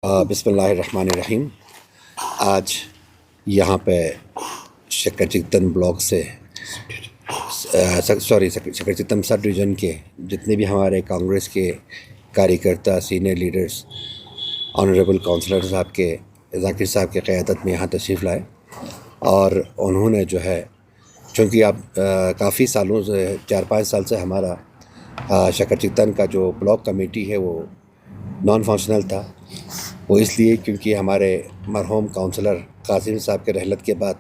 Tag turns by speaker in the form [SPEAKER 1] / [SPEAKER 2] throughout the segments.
[SPEAKER 1] बिस्मिल्लाहिर्रहमानिर्रहीम। आज यहाँ पे शक्कर-चीकतन ब्लॉक से शक्कर-चीकतन सब डिवीज़न के जितने भी हमारे कांग्रेस के कार्यकर्ता, सीनियर लीडर्स, ऑनरेबल काउंसलर साहब के ज़ाकिर साहब की क़यादत में यहाँ तशरीफ़ लाए और उन्होंने जो है, चूँकि आप काफ़ी सालों से 4-5 साल से हमारा शक्कर-चीकतन का जो ब्लॉक कमेटी है वो नॉन फंक्शनल था। वो इसलिए क्योंकि हमारे मरहूम काउंसलर कासिम साहब के रहलत के बाद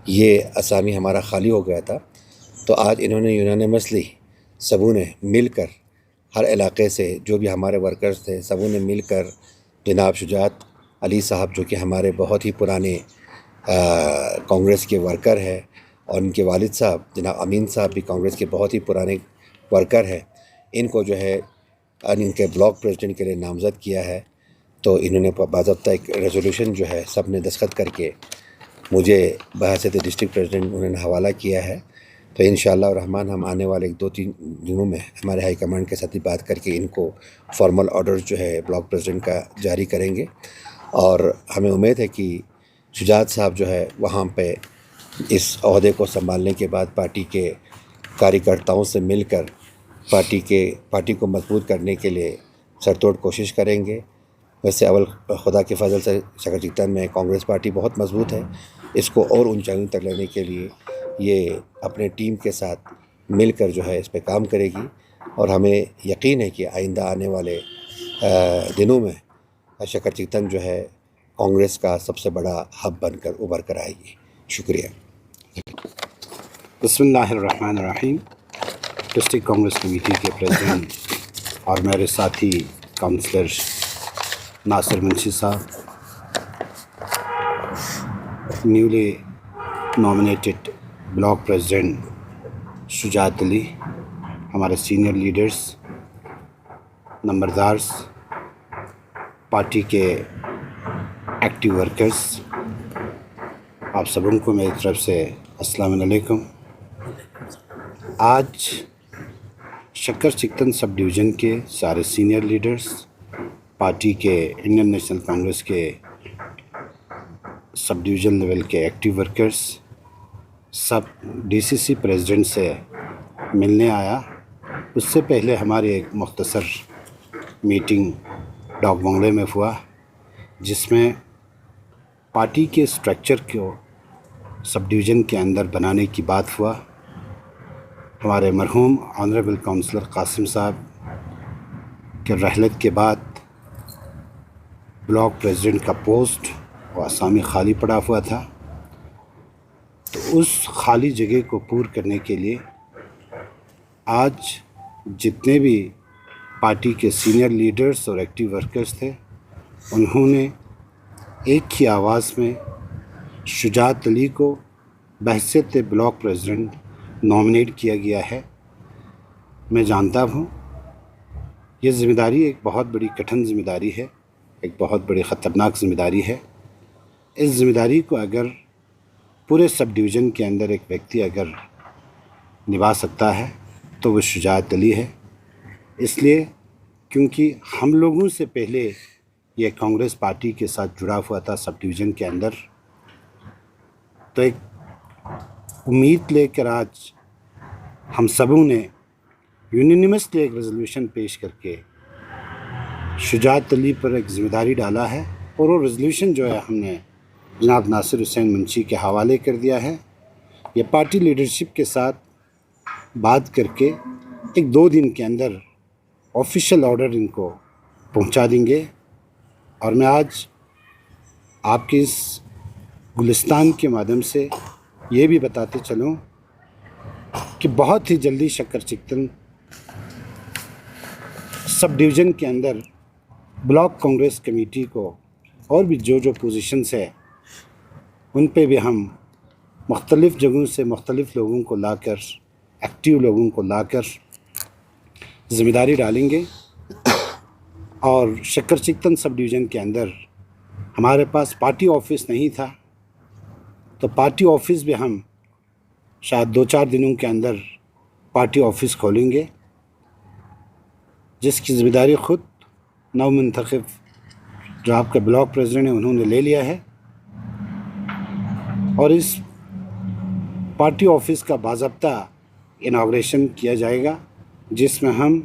[SPEAKER 1] ये असामी हमारा खाली हो गया था। तो आज इन्होंने यूनानिमसली सबों ने मिलकर, हर इलाके से जो भी हमारे वर्कर्स थे सबों ने मिलकर जनाब शुजात अली साहब, जो कि हमारे बहुत ही पुराने कांग्रेस के वर्कर हैं, और उनके वालिद साहब जनाब अमीन साहब भी कांग्रेस के बहुत ही पुराने वर्कर हैं, इनको जो है इनके ब्लॉक प्रेसिडेंट के लिए नामज़द किया है। तो इन्होंने बाज़ाब्ता एक रेजोल्यूशन जो है सब ने दस्तखत करके मुझे बहैसियत डिस्ट्रिक्ट प्रेसिडेंट उन्होंने हवाला किया है। तो इंशाअल्लाह रहमान हम आने वाले 2-3 दिनों में हमारे हाई कमांड के साथ ही बात करके इनको फॉर्मल ऑर्डर जो है ब्लॉक प्रेसिडेंट का जारी करेंगे। और हमें उम्मीद है कि शुजात साहब जो है वहाँ पे इस ओहदे को संभालने के बाद पार्टी के कार्यकर्ताओं से मिलकर पार्टी को मजबूत करने के लिए सरतोड़ कोशिश करेंगे। वैसे अव्वल खुदा के फजल से शक्कर-चीकतन में कांग्रेस पार्टी बहुत मजबूत है। इसको और ऊंचाइयों तक लेने के लिए ये अपने टीम के साथ मिलकर जो है इस पे काम करेगी और हमें यकीन है कि आइंदा आने वाले दिनों में शक्कर-चीकतन जो है कांग्रेस का सबसे बड़ा हब बनकर उभर कर आएगी। शुक्रिया।
[SPEAKER 2] बिस्मिल्लाहिर्रहमानिर्रहीम। डिस्ट्रिक्ट कांग्रेस कमेटी के प्रेसिडेंट और मेरे साथी काउंसलर नासिर मुंशी साहब, newly nominated block president Shujaat Ali, हमारे सीनियर लीडर्स, नंबरदार्स, पार्टी के एक्टिव वर्कर्स, आप सबों को मेरी तरफ से अस्सलाम वालेकुम। आज शक्कर-चीकतन सब डिवीज़न के सारे सीनियर लीडर्स, पार्टी के इंडियन नेशनल कांग्रेस के सब डिवीज़न लेवल के एक्टिव वर्कर्स, सब डीसीसी प्रेसिडेंट से मिलने आया। उससे पहले हमारी एक मुख्तसर मीटिंग डॉग बंगले में हुआ, जिसमें पार्टी के स्ट्रक्चर को सब डिवीज़न के अंदर बनाने की बात हुआ। हमारे मरहूम ऑनरेबल काउंसलर कासिम साहब के रहलत के बाद ब्लॉक प्रेसिडेंट का पोस्ट और असामी खाली पड़ा हुआ था। तो उस खाली जगह को पूरा करने के लिए आज जितने भी पार्टी के सीनियर लीडर्स और एक्टिव वर्कर्स थे, उन्होंने एक ही आवाज़ में शुजात अली को बहैसियत ब्लॉक प्रेसिडेंट नॉमिनेट किया गया है। मैं जानता हूँ ये ज़िम्मेदारी एक बहुत बड़ी कठिन ज़िम्मेदारी है, एक बहुत बड़ी ख़तरनाक ज़िम्मेदारी है। इस ज़िम्मेदारी को अगर पूरे सब डिवीज़न के अंदर एक व्यक्ति अगर निभा सकता है तो वो शुजात अली है। इसलिए क्योंकि हम लोगों से पहले ये कांग्रेस पार्टी के साथ जुड़ा हुआ था सब डिवीज़न के अंदर, तो एक उम्मीद लेकर आज हम सबों ने यूनानिमसली एक रेजोल्यूशन पेश करके शुजात अली पर एक ज़िम्मेदारी डाला है। और वो रेजोल्यूशन जो है हमने जनाब नासिर हुसैन मुंशी के हवाले कर दिया है। ये पार्टी लीडरशिप के साथ बात करके एक 2 दिन के अंदर ऑफिशियल ऑर्डर इनको पहुंचा देंगे। और मैं आज आपके इस गुलिस्तान के माध्यम से ये भी बताते चलूँ कि बहुत ही जल्दी शक्कर-चीकतन सब डिवीज़न के अंदर ब्लॉक कांग्रेस कमेटी को और भी जो पोजीशंस है उन पे भी हम मुख्तलिफ़ जगहों से मुख्तलिफ़ लोगों को लाकर, एक्टिव लोगों को लाकर ज़िम्मेदारी डालेंगे। और शक्कर-चीकतन सब डिवीज़न के अंदर हमारे पास पार्टी ऑफिस नहीं था, तो पार्टी ऑफिस भी हम शायद 2-4 दिनों के अंदर पार्टी ऑफिस खोलेंगे, जिसकी ज़िम्मेदारी ख़ुद नवमुंतखब जो आपके ब्लॉक प्रेसिडेंट हैं उन्होंने ले लिया है और इस पार्टी ऑफिस का बाज़ाब्ता इनाग्रेशन किया जाएगा, जिसमें हम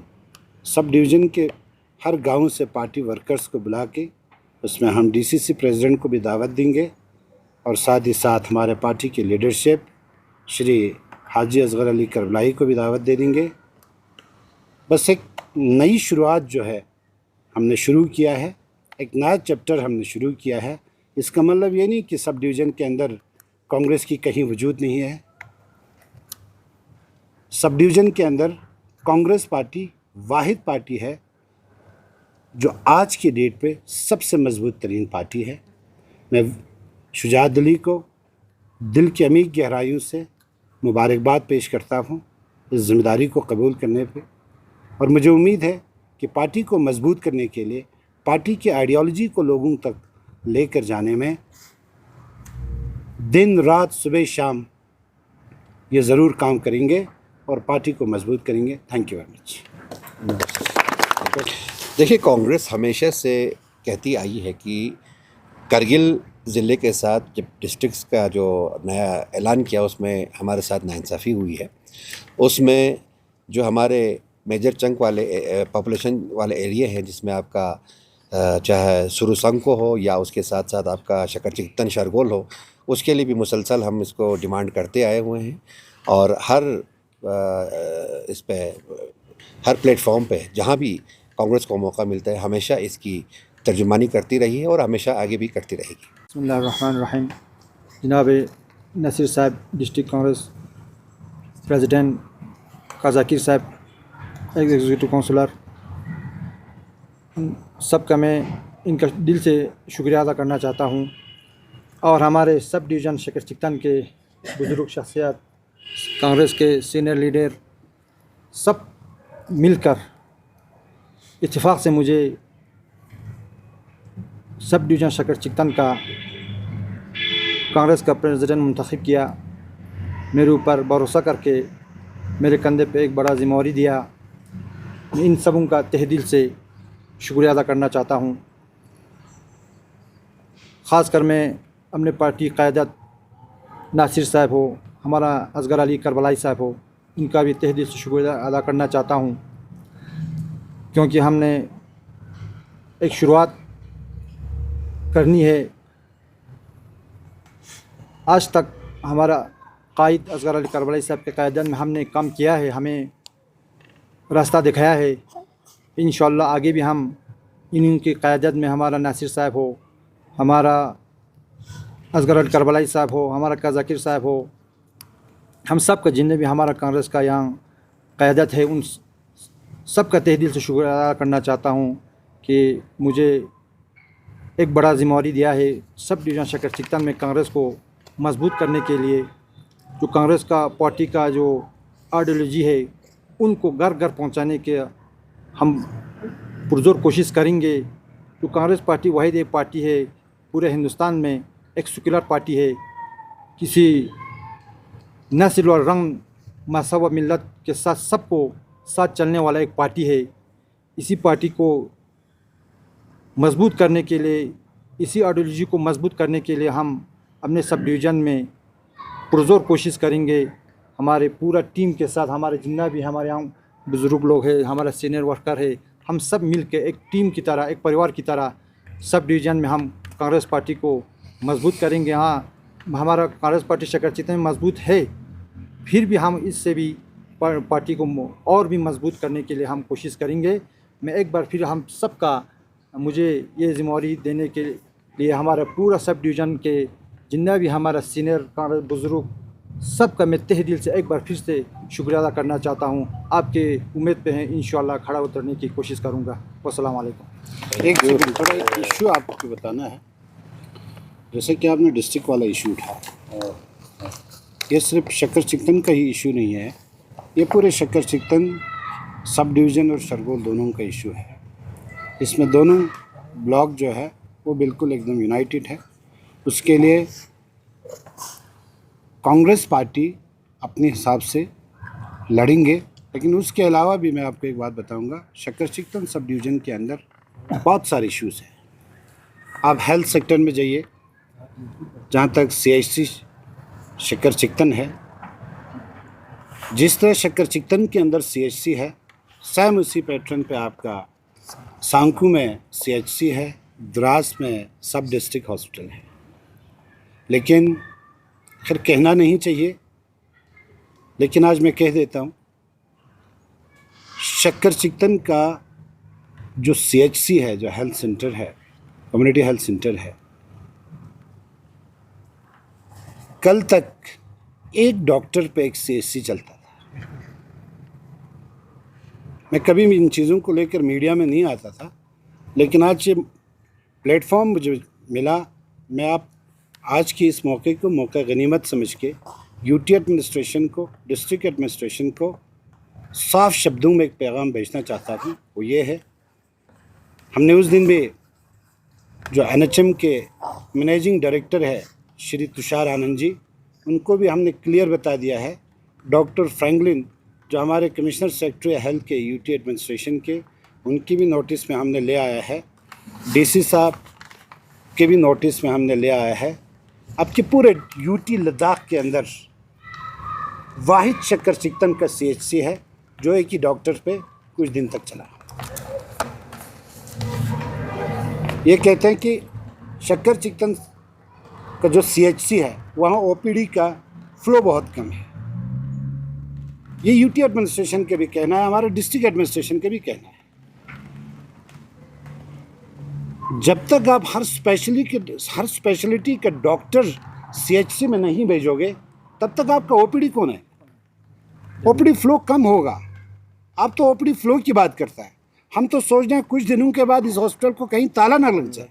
[SPEAKER 2] सब डिवीज़न के हर गांव से पार्टी वर्कर्स को बुला के उसमें हम डीसीसी प्रेसिडेंट को भी दावत देंगे और साथ ही साथ हमारे पार्टी की लीडरशिप श्री हाजी असगर अली करबलाई को भी दावत दे देंगे। बस एक नई शुरुआत जो है हमने शुरू किया है, एक नया चैप्टर हमने शुरू किया है। इसका मतलब ये नहीं कि सब डिवीज़न के अंदर कांग्रेस की कहीं वजूद नहीं है। सब डिवीज़न के अंदर कांग्रेस पार्टी वाहिद पार्टी है जो आज की डेट पे सबसे मजबूत तरीन पार्टी है। मैं शुजात अली को दिल की अमीर गहराइयों से मुबारकबाद पेश करता हूँ इस ज़िम्मेदारी को कबूल करने पे, और मुझे उम्मीद है कि पार्टी को मजबूत करने के लिए, पार्टी की आइडियोलॉजी को लोगों तक लेकर जाने में दिन रात सुबह शाम ये ज़रूर काम करेंगे और पार्टी को मजबूत करेंगे। Thank you very much.
[SPEAKER 1] देखिए, कांग्रेस हमेशा से कहती आई है कि करगिल ज़िले के साथ जब डिस्ट्रिक्ट्स का जो नया ऐलान किया उसमें हमारे साथ नाइंसाफ़ी हुई है। उसमें जो हमारे मेजर चंक वाले पॉपुलेशन वाले एरिया हैं, जिसमें आपका चाहे सुरुसंको हो या उसके साथ साथ आपका शकरचिकतन शरगोल हो, उसके लिए भी मुसलसल हम इसको डिमांड करते आए हुए हैं और हर इस पे हर प्लेटफॉर्म पे जहाँ भी कांग्रेस को मौका मिलता है हमेशा इसकी तर्जुमानी करती रही है और हमेशा आगे भी करती रहेगी।
[SPEAKER 3] बिस्मिल्लाहिर्रहमानिर्रहीम। जनाब नसीर साहब डिस्ट्रिक्ट कांग्रेस प्रेसिडेंट, काजाकिर साहब एग्जीक्यूटिव काउंसलर, सबका मैं इनका दिल से शुक्रिया अदा करना चाहता हूँ। और हमारे सब डिवीज़न शकरचिकतन के बुज़ुर्ग शख्सियत, कांग्रेस के सीनियर लीडर सब मिलकर इत्तेफाक से मुझे सब डिवीज़न शकरचिकतन का कांग्रेस का प्रेसिडेंट मुंतखब किया। मेरे ऊपर भरोसा करके मेरे कंधे पे एक बड़ा ज़िम्मेवारी दिया। मैं इन सबों का तहे दिल से शुक्रिया अदा करना चाहता हूँ। ख़ासकर मैं अपने पार्टी क़यादत नासिर साहब हो, हमारा असगर अली करबलाई साहब हो, इनका भी तहे दिल से शुक्रिया अदा करना चाहता हूँ, क्योंकि हमने एक शुरुआत करनी है। आज तक हमारा कायद असगर अली करबलाई साहब के क़यादत में हमने काम किया है, हमें रास्ता दिखाया है। इंशाअल्लाह आगे भी हम इन्हीं की क़यादत में, हमारा नासिर साहब हो, हमारा असगर अली करबलाई साहब हो, हमारा काजाकिर साहब हो, हम सब का जितने भी हमारा कांग्रेस का यहाँ क़यादत है, उन सब का तहे दिल से शुक्रिया अदा करना चाहता हूँ कि मुझे एक बड़ा ज़िम्मेवारी दिया है सब डिवीज़न शकरचिकतन में कांग्रेस को मजबूत करने के लिए। जो कांग्रेस का पार्टी का जो आइडियोलॉजी है उनको घर घर पहुंचाने के हम पुरजोर कोशिश करेंगे। जो कांग्रेस पार्टी वाहिद एक पार्टी है पूरे हिंदुस्तान में, एक सेकुलर पार्टी है, किसी नस्ल और रंग मज़हब व मिल्लत के साथ सबको साथ चलने वाला एक पार्टी है। इसी पार्टी को मजबूत करने के लिए, इसी आइडियोलॉजी को मजबूत करने के लिए हम अपने सब डिवीज़न में पुरजोर कोशिश करेंगे। हमारे पूरा टीम के साथ, हमारे जितना भी हमारे यहाँ बुज़ुर्ग लोग हैं, हमारा सीनियर वर्कर है, हम सब मिल के एक टीम की तरह, एक परिवार की तरह सब डिवीज़न में हम कांग्रेस पार्टी को मजबूत करेंगे। हाँ, हमारा कांग्रेस पार्टी शकरचिकतन में मजबूत है, फिर भी हम इससे भी पार्टी को और भी मजबूत करने के लिए हम कोशिश करेंगे। मैं एक बार फिर हम सब का, मुझे ये ज़िम्मेवारी देने के लिए हमारा पूरा सब डिवीज़न के जितना भी हमारा सीनियर कांग्रेस बुज़ुर्ग, सब का मैं तहे दिल से एक बार फिर से शुक्रिया अदा करना चाहता हूँ। आपके उम्मीद पे हैं, इंशाअल्लाह खड़ा उतरने की कोशिश करूँगा। अस्सलाम वालेकुम।
[SPEAKER 2] एक सेकंड, थोड़ा एक इशू आपको बताना है। जैसे कि आपने डिस्ट्रिक्ट वाला इशू उठाया, ये सिर्फ शकरचिकतन का ही इशू नहीं है, ये पूरे शकरचिकतन सब डिवीज़न और शरगोल दोनों का इशू है। इसमें दोनों ब्लॉक जो है वो बिल्कुल एकदम यूनाइटेड है। उसके लिए कांग्रेस पार्टी अपने हिसाब से लड़ेंगे, लेकिन उसके अलावा भी मैं आपको एक बात बताऊंगा, शकरचिकतन सब डिवीज़न के अंदर बहुत सारे इश्यूज़ हैं। आप हेल्थ सेक्टर में जाइए, जहाँ तक CHC शक्कर चिकन है, जिस तरह शक्कर चिकन के अंदर CHC है, सेम उसी पैटर्न पे आपका सांकू में CHC है, द्रास में सब डिस्ट्रिक्ट हॉस्पिटल है। लेकिन खैर कहना नहीं चाहिए, लेकिन आज मैं कह देता हूँ, शक्कर चिकन का जो CHC है, जो हेल्थ सेंटर है, कम्युनिटी हेल्थ सेंटर है, कल तक एक डॉक्टर पे एक CHC चलता था। मैं कभी भी इन चीज़ों को लेकर मीडिया में नहीं आता था, लेकिन आज ये प्लेटफॉर्म मुझे मिला। मैं आप आज की इस मौके को मौका गनीमत समझ के UT एडमिनिस्ट्रेशन को, डिस्ट्रिक्ट एडमिनिस्ट्रेशन को साफ शब्दों में एक पैगाम भेजना चाहता हूँ। वो ये है, हमने उस दिन भी जो NHM के मैनेजिंग डायरेक्टर है श्री तुषार आनंद जी, उनको भी हमने क्लियर बता दिया है। डॉक्टर फ्रैंकलिन जो हमारे कमिश्नर सेक्रेटरी हेल्थ के UT एडमिनिस्ट्रेशन के, उनकी भी नोटिस में हमने ले आया है। DC साहब के भी नोटिस में हमने ले आया है। अब कि पूरे UT लद्दाख के अंदर वाहिद शक्कर चिकन का CHC है जो एक ही डॉक्टर पे कुछ दिन तक चला। ये कहते हैं कि शक्कर चिकन का जो CHC है वहाँ OPD का फ्लो बहुत कम है। ये UT एडमिनिस्ट्रेशन के भी कहना है, हमारे डिस्ट्रिक्ट एडमिनिस्ट्रेशन के भी कहना है। जब तक आप हर स्पेशलिटी का डॉक्टर CHC में नहीं भेजोगे, तब तक आपका OPD कौन है? OPD फ्लो कम होगा। आप तो OPD फ्लो की बात करता है, हम तो सोच रहे हैं कुछ दिनों के बाद इस हॉस्पिटल को कहीं ताला ना लग जाए।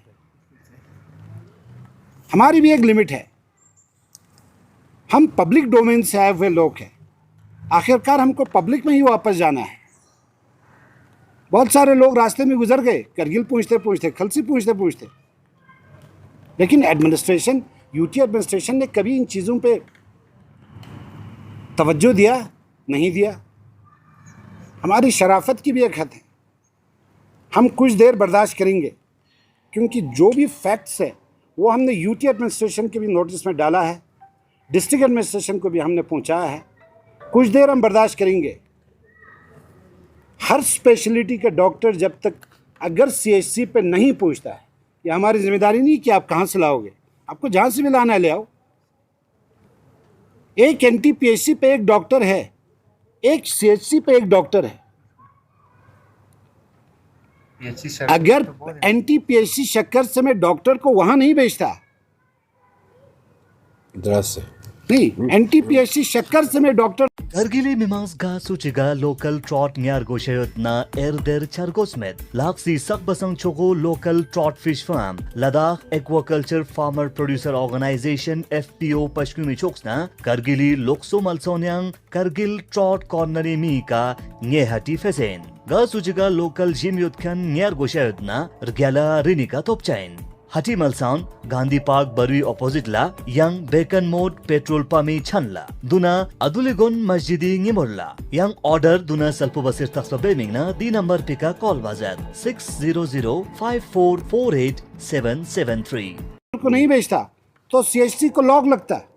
[SPEAKER 2] हमारी भी एक लिमिट है, हम पब्लिक डोमेन से आए हुए लोग हैं, आखिरकार हमको पब्लिक में ही वापस जाना है। बहुत सारे लोग रास्ते में गुजर गए, करगिल पहुँचते पहुँचते, खलसी पहुँचते पहुँचते, लेकिन एडमिनिस्ट्रेशन, UT एडमिनिस्ट्रेशन ने कभी इन चीज़ों पे तवज्जो दिया नहीं दिया। हमारी शराफत की भी एक हद है, हम कुछ देर बर्दाश्त करेंगे, क्योंकि जो भी फैक्ट्स है वो हमने UT एडमिनिस्ट्रेशन के भी नोटिस में डाला है, डिस्ट्रिक्ट एडमिनिस्ट्रेशन को भी हमने पहुंचाया है। कुछ देर हम बर्दाश्त करेंगे। हर स्पेशलिटी का डॉक्टर जब तक अगर CHC पे नहीं पहुंचता है, ये हमारी जिम्मेदारी नहीं कि आप कहाँ से लाओगे, आपको जहाँ से भी लाना है ले आओ। एक NTPHC पे एक डॉक्टर है, एक CHC पे एक डॉक्टर है। अगर NTPHC शक्कर से मैं डॉक्टर को वहां नहीं भेजता, नहीं, NTPHC शक्कर से मैं doctor
[SPEAKER 4] Kargili mimasga suchiga local trot nyar goshayotna erder chargosmet laksi sakbasang chogo local trot fish farm Ladakh Aquaculture Farmer Producer Organization FPO pashkumi choksna Kargili lokso malsonyang Kargil trot corneri mi ka nyehati fesen ga suchiga local jimyotkan nyar goshayotna rgyala rinika topchain Hati Malsound, Gandhi Park Barui opposite la, Yang Bacon Mode Petrol Pump Chanla, Duna Aduligon Masjidi Ngimorla, Yang Order Duna Salpo Basir Taxpa Bemingna, the number pika call bazar 600-5448-773.
[SPEAKER 2] को नहीं भेजता तो CHC को lock लगता है।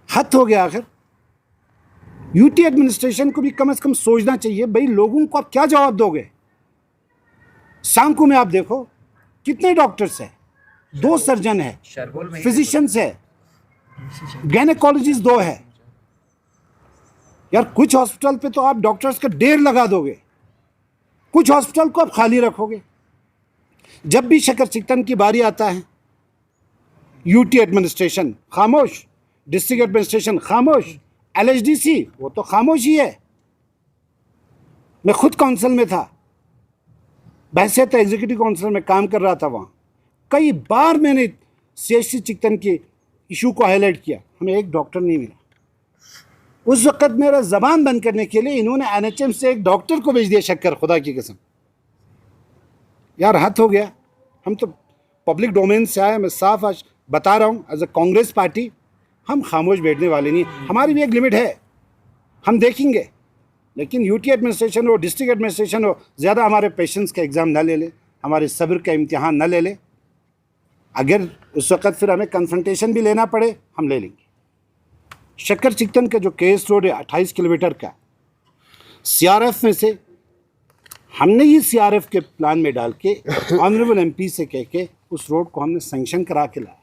[SPEAKER 2] हद हो गया। आखिर UT एडमिनिस्ट्रेशन को भी कम से कम सोचना चाहिए, भाई लोगों को आप क्या जवाब दोगे। सांकू में आप देखो कितने डॉक्टर्स हैं, 2 सर्जन है, फिजिशियंस है, गायनेकोलॉजिस्ट 2 है। यार कुछ हॉस्पिटल पे तो आप डॉक्टर्स का 1.5 लगा दोगे, कुछ हॉस्पिटल को आप खाली रखोगे। जब भी शक्कर चिकन की बारी आता है, UT एडमिनिस्ट्रेशन खामोश, डिस्ट्रिक्ट एडमिनिस्ट्रेशन खामोश, LHDC वो तो खामोश ही है। मैं खुद काउंसिल में था, बहसियत एग्जीक्यूटिव काउंसिल में काम कर रहा था। वहाँ कई बार मैंने CHC चिकन के इशू को हाईलाइट किया, हमें एक डॉक्टर नहीं मिला। उस वक्त मेरा ज़बान बंद करने के लिए इन्होंने NHM से एक डॉक्टर को भेज दिया शक्कर, खुदा की कसम। यार हद हो गया। हम तो पब्लिक डोमेन से आए, मैं साफ आज बता रहा हूँ, एज अ कांग्रेस पार्टी हम खामोश बैठने वाले नहीं। हमारी भी एक लिमिट है, हम देखेंगे, लेकिन UT एडमिनिस्ट्रेशन हो, डिस्ट्रिक्ट एडमिनिस्ट्रेशन हो, ज़्यादा हमारे पेशेंट्स का एग्ज़ाम ना ले ले। हमारे सब्र का इम्तिहान न ले ले। अगर उस वक़्त फिर हमें कन्फ्रंटेशन भी लेना पड़े, हम ले लेंगे। शक्कर चिकन का जो केस रोड है 28 किलोमीटर का, CRF में से हमने ये CRF के प्लान में डाल के ऑनरेबल MP से कह के उस रोड को हमने सैंक्शन करा के लाया।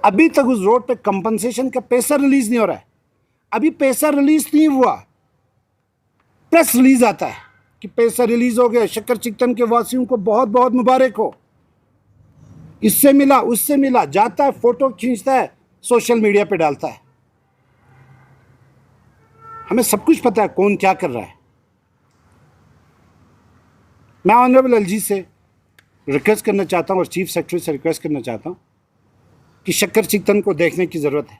[SPEAKER 2] अभी तक उस रोड पे कंपनसेशन का पैसा रिलीज नहीं हो रहा है। अभी पैसा रिलीज नहीं हुआ, प्रेस रिलीज आता है कि पैसा रिलीज हो गया। शक्कर चिकन के वासियों को बहुत बहुत मुबारक हो। इससे मिला, उससे मिला, जाता है, फोटो खींचता है, सोशल मीडिया पे डालता है। हमें सब कुछ पता है कौन क्या कर रहा है। मैं ऑनरेबल LG से रिक्वेस्ट करना चाहता हूं और चीफ सेक्रेटरी से रिक्वेस्ट करना चाहता हूं कि शक्कर चिकन को देखने की ज़रूरत है।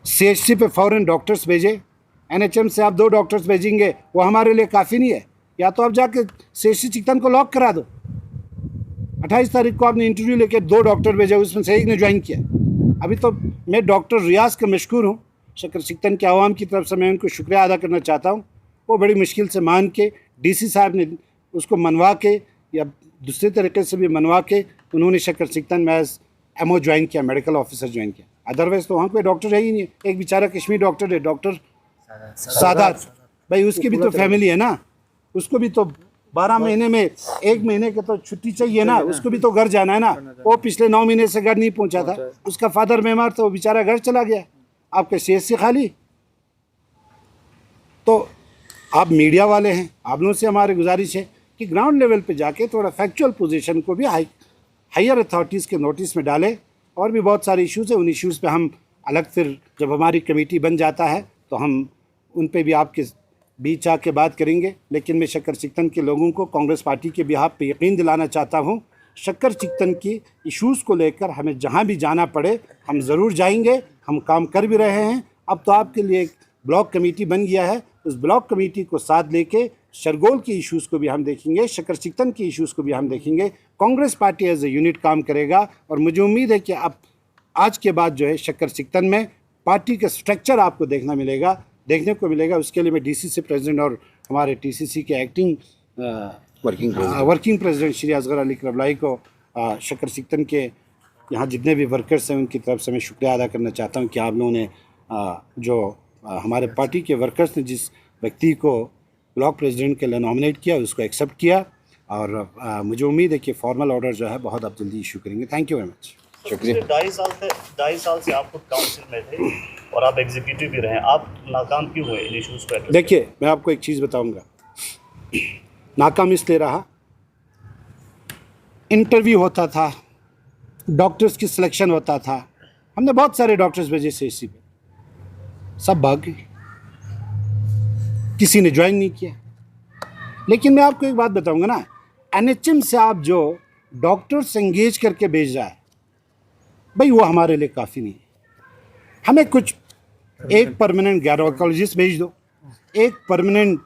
[SPEAKER 2] CHC पे फ़ौरन डॉक्टर्स भेजे। NHM से आप 2 डॉक्टर्स भेजेंगे, वो हमारे लिए काफ़ी नहीं है। या तो आप जाके CHC चिकन को लॉक करा दो। 28 तारीख को आपने इंटरव्यू लेके 2 डॉक्टर भेजे, उसमें से एक ने ज्वाइन किया। अभी तो मैं डॉक्टर रियाज का मशकूर हूँ। शक्कर चिकन के आवाम की तरफ से मैं उनको शुक्रिया अदा करना चाहता हूँ। वो बड़ी मुश्किल से मान के DC साहब ने उसको मनवा के या दूसरे तरीके से भी मनवा के उन्होंने शक्कर चिकन में MO ज्वाइन किया, मेडिकल ऑफिसर ज्वाइन किया। अदरवाइज़ तो वहाँ कोई डॉक्टर है ही नहीं। एक बेचारा कश्मीरी डॉक्टर है, डॉक्टर सादात भाई, उसकी भी तो फैमिली है ना। उसको भी तो 12 महीने में 1 महीने का तो छुट्टी चाहिए ना। उसको भी तो घर जाना है ना। वो पिछले 9 महीने से घर नहीं पहुंचा था। उसका फादर बीमार था, वो बेचारा घर चला गया। आपका CHC खाली। तो आप मीडिया वाले हैं, आप लोगों से हमारी गुजारिश है कि ग्राउंड लेवल पे जाके थोड़ा फैक्चुअल पोजीशन को भी हायर अथॉरिटीज़ के नोटिस में डालें। और भी बहुत सारे इश्यूज़ हैं, उन इश्यूज़ पे हम अलग फिर जब हमारी कमेटी बन जाता है तो हम उन पे भी आपके बीच आके बात करेंगे। लेकिन मैं शक्कर चिकन के लोगों को कांग्रेस पार्टी के बिहाफ पे यकीन दिलाना चाहता हूँ, शक्कर चिकन की इश्यूज़ को लेकर हमें जहाँ भी जाना पड़े हम ज़रूर जाएंगे। हम काम कर भी रहे हैं। अब तो आपके लिए एक ब्लॉक कमेटी बन गया है। उस ब्लॉक कमेटी को साथ लेके शरगोल की इश्यूज़ को भी हम देखेंगे, शक्कर चिकन की इश्यूज़ को भी हम देखेंगे। Congress party as a unit काम करेगा। और मुझे उम्मीद है कि अब आज के बाद जो है शक्कर चिकन में पार्टी का स्ट्रक्चर आपको देखने को मिलेगा। उसके लिए मैं DCC प्रेसिडेंट और हमारे TCC के acting working president Shri Asgar Ali Karbalai को शक्कर चिकन के यहाँ जितने भी वर्कर्स हैं उनकी तरफ से मैं शुक्रिया अदा करना चाहता हूँ कि आप लोगों ने जो हमारे पार्टी के वर्कर्स ने जिस व्यक्ति को ब्लॉक प्रेसिडेंट के लिए नॉमिनेट किया उसको एक्सेप्ट किया। और मुझे उम्मीद है कि फॉर्मल ऑर्डर जो है बहुत आप जल्दी इशू करेंगे। Thank you very much.
[SPEAKER 1] शुक्रिया।
[SPEAKER 5] 2.5 साल से आप खुद काउंसिल में थे और आप एग्जीक्यूटिव भी रहे, आप नाकाम क्यों हुए इन इश्यूज़ को एड्रेस?
[SPEAKER 2] देखिए, मैं आपको एक चीज़ बताऊंगा। नाकाम इसलिए रहा, इंटरव्यू होता था, डॉक्टर्स की सिलेक्शन होता था। हमने बहुत सारे डॉक्टर्स भेजे CHC पे, सब भाग गए, किसी ने ज्वाइन नहीं किया। लेकिन मैं आपको एक बात बताऊंगा ना, NHM से आप जो डॉक्टर्स एंगेज करके भेज रहा है भाई, वो हमारे लिए काफ़ी नहीं है। हमें कुछ एक परमानेंट गायनेकोलॉजिस्ट भेज दो, एक परमानेंट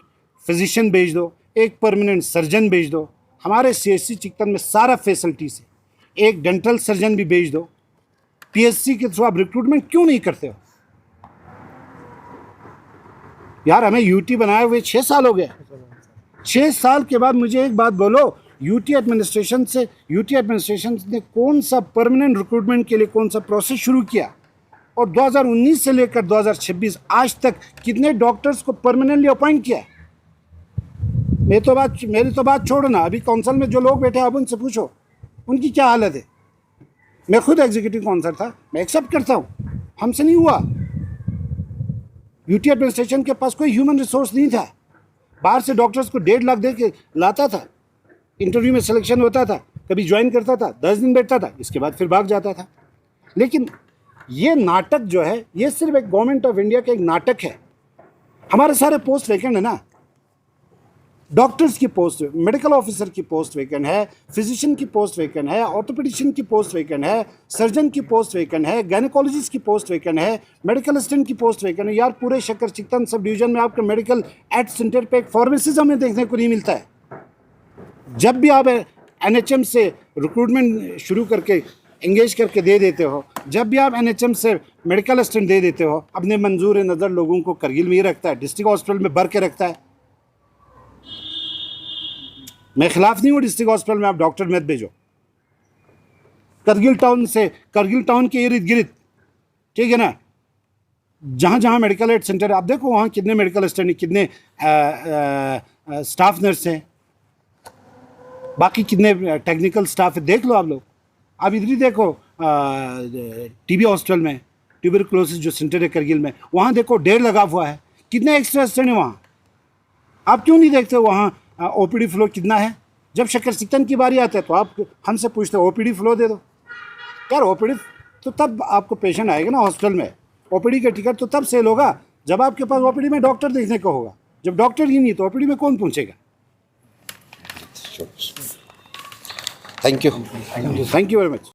[SPEAKER 2] फिजिशियन भेज दो, एक परमानेंट सर्जन भेज दो। हमारे CHC चिकन में सारा फैसिलिटीज़ है। एक डेंटल सर्जन भी भेज दो। PSC के थ्रू आप रिक्रूटमेंट क्यों नहीं करते हो यार? हमें UT बनाए हुए 6 साल हो गए। 6 साल के बाद मुझे एक बात बोलो, UT एडमिनिस्ट्रेशन ने कौन सा परमानेंट रिक्रूटमेंट के लिए कौन सा प्रोसेस शुरू किया? और 2019 से लेकर 2026 आज तक कितने डॉक्टर्स को परमानेंटली अपॉइंट किया? मेरी तो बात छोड़ो ना, अभी काउंसिल में जो लोग बैठे हैं आप उनसे पूछो उनकी क्या हालत है। मैं खुद एग्जीक्यूटिव काउंसिलर था, मैं एक्सेप्ट करता हूँ, हमसे नहीं हुआ। UT एडमिनिस्ट्रेशन के पास कोई ह्यूमन रिसोर्स नहीं था। बाहर से डॉक्टर्स को 1.5 लाख दे के लाता था, इंटरव्यू में सिलेक्शन होता था, कभी ज्वाइन करता था, 10 दिन बैठता था, इसके बाद फिर भाग जाता था। लेकिन ये नाटक जो है, ये सिर्फ एक गवर्नमेंट ऑफ इंडिया का एक नाटक है। हमारे सारे पोस्ट वैकेंट है ना, डॉक्टर्स की पोस्ट, मेडिकल ऑफिसर की पोस्ट वैकेंट है, फिजिशियन की पोस्ट वैकेंट है, ऑर्थोपेडिशियन की पोस्ट वैकेंट है, सर्जन की पोस्ट वैकेंट है, गायनेकोलॉजिस्ट की पोस्ट वैकेंट है, मेडिकल असिस्टेंट की पोस्ट वैकेंट है। यार पूरे शक्कर चिकन सब डिवीजन में आपके मेडिकल एड सेंटर पे एक फार्मेसिस्ट हमें देखने को नहीं मिलता है। जब भी आप NHM से रिक्रूटमेंट शुरू करके एंगेज करके दे देते हो, जब भी आप NHM से मेडिकल असिस्टेंट दे देते हो, अपने मंजूर नज़र लोगों को करगिल में ही रखता है, डिस्ट्रिक्ट हॉस्पिटल में भर के रखता है। मैं खिलाफ नहीं हूँ डिस्ट्रिक्ट हॉस्पिटल में आप डॉक्टर मत भेजो, करगिल टाउन के इर्द गिर्द, ठीक है ना, जहाँ जहाँ मेडिकल एड सेंटर है आप देखो वहाँ कितने मेडिकल असिस्टेंट, कितने स्टाफ नर्स हैं, बाकी कितने टेक्निकल स्टाफ है, देख लो आप लोग। आप इधर ही देखो टीबी हॉस्पिटल में, ट्यूबरकुलोसिस जो सेंटर है करगिल में, वहाँ देखो 1.5 लगा हुआ है, कितने एक्स्ट्रा असिस्टेंट है वहाँ। आप क्यों नहीं देखते वहाँ ओपीडी फ्लो कितना है? जब शक्कर सिकतन की बारी आता है तो आप हमसे पूछते हो ओपीडी फ्लो दे दो। यार ओपीडी तो तब आपको पेशेंट आएगा ना हॉस्पिटल में, ओपीडी का टिकट तो तब सेल होगा जब आपके पास ओपीडी में डॉक्टर देखने को होगा। जब डॉक्टर ही नहीं तो ओपीडी में कौन पूछेगा?
[SPEAKER 1] Thank you.
[SPEAKER 2] Thank you very much.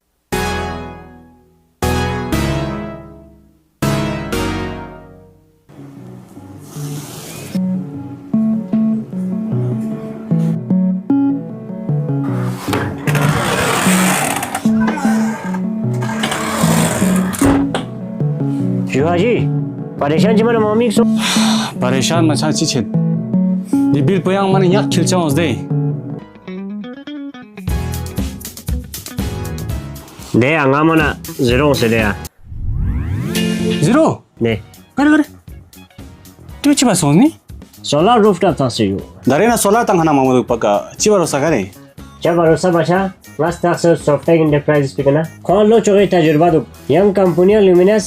[SPEAKER 6] Shivaji परेशान जी mana mami so
[SPEAKER 7] परेशान मचा चिछे दिबिल पोयांग माने yak खिलचाउस दे
[SPEAKER 6] de anga mana zero se de
[SPEAKER 7] zero
[SPEAKER 6] ne
[SPEAKER 7] करे करे तू चिबा सोनी
[SPEAKER 6] solar rooftop था से यो
[SPEAKER 7] दारेना सोला तंगना मामदु पका चिबारो सगारे
[SPEAKER 6] जब भरोसा बचा क्लास तक से सॉफ्टवेयर एंटरप्राइज पे करना कौन लो चोगे तजुर्बा दो यंग कंपनी ल्यूमिनस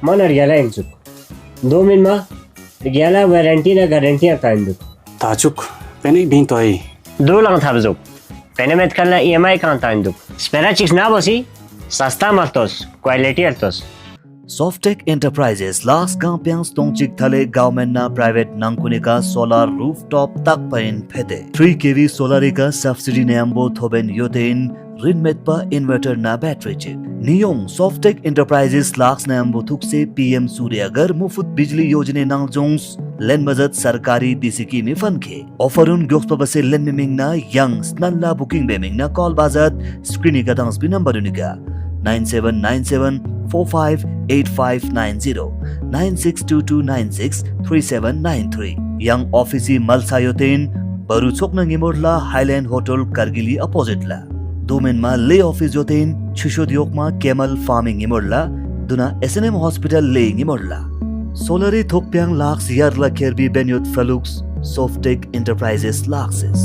[SPEAKER 6] मन रियाला इंसु 2 मिनट में रियाला वारंटी ना गारंटी अकाउंट दो
[SPEAKER 7] ताचुक पेनी बिन तो आई
[SPEAKER 6] 2 लाख था बजो पेने में करना ईएमआई का अकाउंट दो स्पेरा चिक्स ना बसी सस्ता मस्तोस quality अल्तोस
[SPEAKER 4] Softtech Enterprises last kampiang stongchik thale government na private nangkunika solar rooftop takpain phede 3 kV solar ka subsidy neambo thoben yotein rinmet pa inverter na battery chik Niyong Softtech Enterprises last neambo thukse PM Suryagar mufut bijli yojane nangjongs len bazat sarkari disiki mi fanke offerun gyokspa base len miming na young snalla booking beming na call bazat screening ka dangs bi number unika 9797 458590 9622963793 Young Office Malsayotin Baru Choknang Imorla Highland Hotel Kargili opposite la Domain ma lay office yotin Chushodiokma Camel Farming Imorla Duna SNM Hospital laying Imorla Solari Thokpyang Laks Yarla Kerbi Benyut Felux Softtech Enterprises Lakses